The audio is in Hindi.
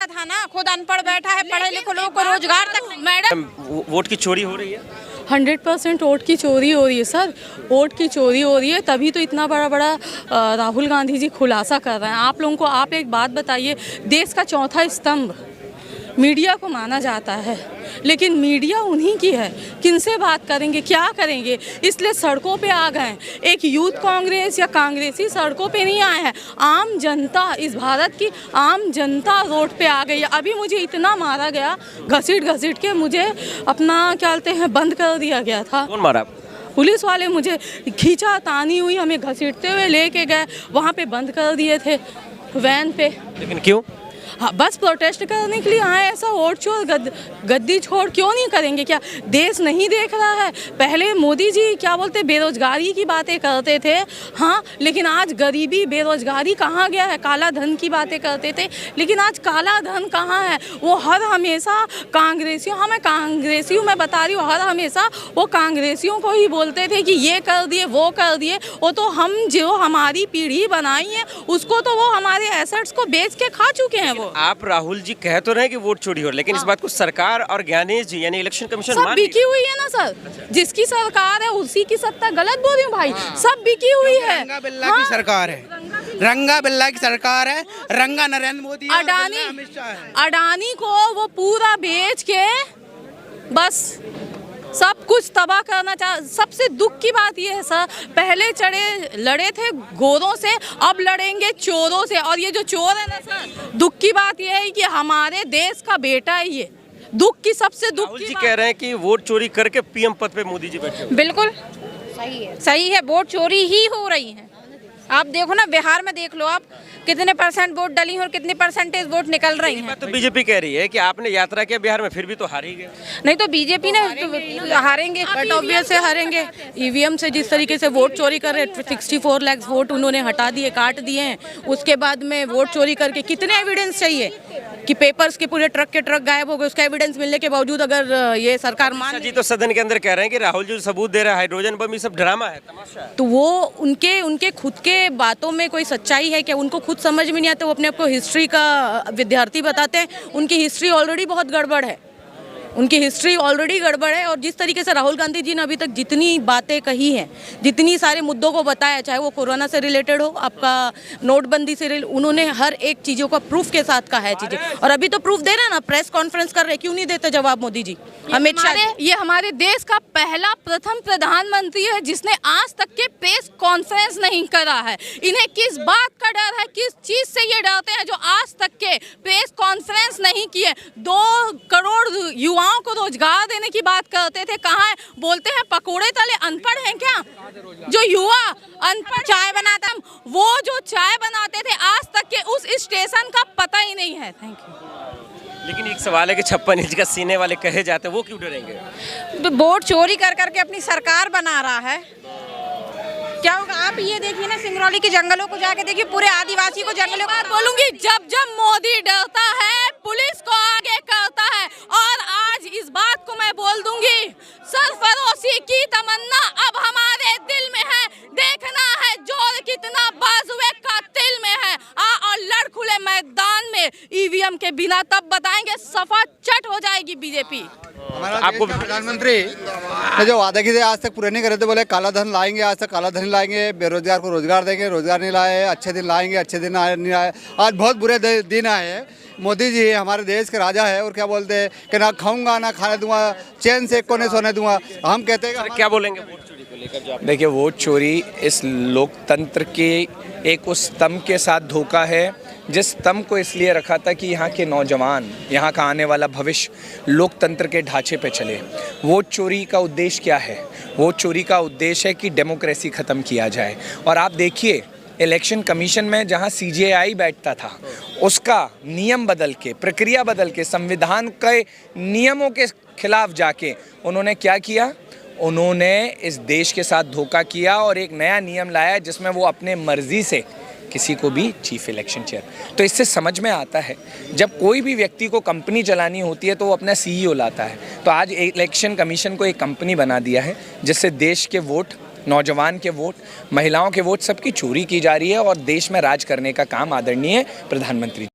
था ना, खुद अनपढ़ बैठा है, पढ़े लिखे लोगों को रोजगार तक। मैडम वोट की चोरी हो रही है? 100% वोट की चोरी हो रही है सर, वोट की चोरी हो रही है, तभी तो इतना बड़ा राहुल गांधी जी खुलासा कर रहे हैं। आप लोगों को आप एक बात बताइए, देश का चौथा स्तंभ मीडिया को माना जाता है, लेकिन मीडिया उन्हीं की है, किनसे बात करेंगे, क्या करेंगे, इसलिए सड़कों पे आ गए। एक यूथ कांग्रेस या कांग्रेसी सड़कों पे नहीं आए हैं, आम जनता, इस भारत की आम जनता रोड पे आ गई है। अभी मुझे इतना मारा गया, घसीट के मुझे अपना क्या कहते हैं बंद कर दिया गया था। कौन मारा? पुलिस वाले मुझे खींचा तानी हुई, हमें घसीटते हुए लेके गए, वहाँ पे बंद कर दिए थे वैन पे। लेकिन क्यों? हाँ, बस प्रोटेस्ट करने के लिए आए। ऐसा वोट छोड़ गद्दी छोड़ क्यों नहीं करेंगे? क्या देश नहीं देख रहा है? पहले मोदी जी क्या बोलते बेरोजगारी की बातें करते थे, हाँ, लेकिन आज गरीबी बेरोजगारी कहाँ गया है? काला धन की बातें करते थे, लेकिन आज काला धन कहाँ है? वो हर हमेशा कांग्रेसियों, हाँ मैं कांग्रेसी हूँ, मैं बता रही हूँ, हर हमेशा वो कांग्रेसियों को ही बोलते थे कि ये कर दिए वो कर दिए। वो तो हम जो हमारी पीढ़ी बनाई है उसको तो वो हमारे एसेट्स को बेच के खा चुके हैं। वो आप राहुल जी कह तो रहे कि वोट चोरी हो, लेकिन इस बात को सरकार और ज्ञानेश जी यानी इलेक्शन कमीशन सब बिकी हुई है ना सर। जिसकी सरकार है उसी की सत्ता। गलत बोल रही हूँ भाई, सब बिकी हुई है। रंगा बिल्ला की सरकार है, रंगा बिल्ला की सरकार है, रंगा नरेंद्र मोदी है, अमित शाह है। अडानी को वो पूरा बेच के बस सब कुछ तबाह करना चाह। सबसे दुख की बात ये है सर, पहले लड़े थे गोरों से, अब लड़ेंगे चोरों से। और ये जो चोर है ना सर, दुख की बात ये है कि हमारे देश का बेटा है ये। दुख की सबसे दुख राहुल की जी बात कह रहे हैं कि वोट चोरी करके पीएम पद पे मोदी जी बैठे। बिल्कुल सही है, वोट चोरी ही हो रही है। आप देखो ना, बिहार में देख लो आप, कितने परसेंट वोट डली हैं और कितनी परसेंटेज वोट निकल रही हैं। तो बीजेपी कह रही है कि आपने यात्रा किया बिहार में, फिर भी तो हार ही गए। नहीं तो बीजेपी ने हारेंगे, बट ऑब्वियस से हारेंगे। ईवीएम से जिस तरीके से वोट चोरी कर रहे, 64 लाख वोट उन्होंने हटा दिए, काट दिए हैं। उसके बाद में वोट चोरी करके कितने एविडेंस चाहिए कि पेपर्स के पूरे ट्रक के ट्रक गायब हो गए? उसका एविडेंस मिलने के बावजूद अगर ये सरकार मान जी तो सदन के अंदर कह रहे हैं कि राहुल जी सबूत दे रहा है, हाइड्रोजन बम, ये सब ड्रामा है, तमाशा है। तो वो उनके खुद के बातों में कोई सच्चाई है क्या? उनको खुद समझ में नहीं आता। वो अपने आप को हिस्ट्री का विद्यार्थी बताते हैं, उनकी हिस्ट्री ऑलरेडी बहुत गड़बड़ है, उनकी हिस्ट्री ऑलरेडी गड़बड़ है। और जिस तरीके से राहुल गांधी जी ने अभी तक जितनी बातें कही हैं, जितनी सारे मुद्दों को बताया, चाहे वो कोरोना से रिलेटेड हो, आपका नोटबंदी से उन्होंने हर एक चीज़ों का प्रूफ के साथ कहा है चीज़ें। और अभी तो प्रूफ दे रहे हैं ना, प्रेस कॉन्फ्रेंस कर रहे, क्यों नहीं देते जवाब मोदी जी? अमित शाह, ये हमारे देश का प्रथम प्रधानमंत्री है जिसने आज तक के प्रेस कॉन्फ्रेंस नहीं करा है। इन्हें किस बात का डर है, किस चीज़ से ये डरते हैं जो आज तक के प्रेस कॉन्फ्रेंस नहीं किए? 2 करोड़ युवाओं को रोजगार देने की बात करते थे, कहाँ है? बोलते हैं पकोड़े तले अनपढ़ हैं क्या? जो युवा अनपढ़ चाय बनाता, वो जो चाय बनाते थे, आज तक के उस स्टेशन का पता ही नहीं है। Thank you. लेकिन एक सवाल है कि 56 इंच का सीने वाले कहे जाते हैं, वो क्यों डरेंगे? वोट चोरी कर करके अपनी सरकार बना रहा है। क्या होगा? आप ये देखिए ना, सिंगरौली के जंगलों को जाके देखिए, पूरे आदिवासी को जंगलों को। बोलूंगी, जब मोदी डरता है पुलिस को आगे करता है। और आज इस बात को मैं बोल दूंगी, सरफरोशी की तमन्ना अब हमारे दिल में है। देखना है जोर कितना बाजुए का दिल में है। और लड़ खुले मैदान में ईवीएम के बिना तब बताएंगे, सफा चट हो जाएगी बीजेपी। आपको प्रधानमंत्री ने जो वादा किए आज तक पूरे नहीं करे थे, बोले काला धन लाएंगे, आज तक काला धन लाएंगे, बेरोजगार को रोजगार देंगे, रोजगार नहीं लाए, अच्छे दिन लाएंगे, अच्छे दिन नहीं आए। आज बहुत बुरे दिन आए हैं। मोदी जी हमारे देश के राजा है और क्या बोलते हैं कि ना खाऊंगा ना खाने दूंगा, चैन से कोने सोने दूंगा। हम कहते हैं क्या बोलेंगे वोट चोरी को लेकर? जो देखिए, वोट चोरी इस लोकतंत्र के एक उस स्तंभ के साथ धोखा है जिस स्तंभ को इसलिए रखा था कि यहाँ के नौजवान, यहाँ का आने वाला भविष्य लोकतंत्र के ढांचे पे चले। वोट चोरी का उद्देश्य क्या है? वोट चोरी का उद्देश्य है कि डेमोक्रेसी ख़त्म किया जाए। और आप देखिए, इलेक्शन कमीशन में जहाँ CJI बैठता था, उसका नियम बदल के, प्रक्रिया बदल के, संविधान के नियमों के खिलाफ जाके उन्होंने क्या किया? उन्होंने इस देश के साथ धोखा किया और एक नया नियम लाया जिसमें वो अपने मर्जी से किसी को भी चीफ इलेक्शन चेयर। तो इससे समझ में आता है, जब कोई भी व्यक्ति को कंपनी चलानी होती है तो वो अपना CEO लाता है। तो आज इलेक्शन कमीशन को एक कंपनी बना दिया है जिससे देश के वोट, नौजवान के वोट, महिलाओं के वोट, सबकी चोरी की जा रही है और देश में राज करने का काम आदरणीय प्रधानमंत्री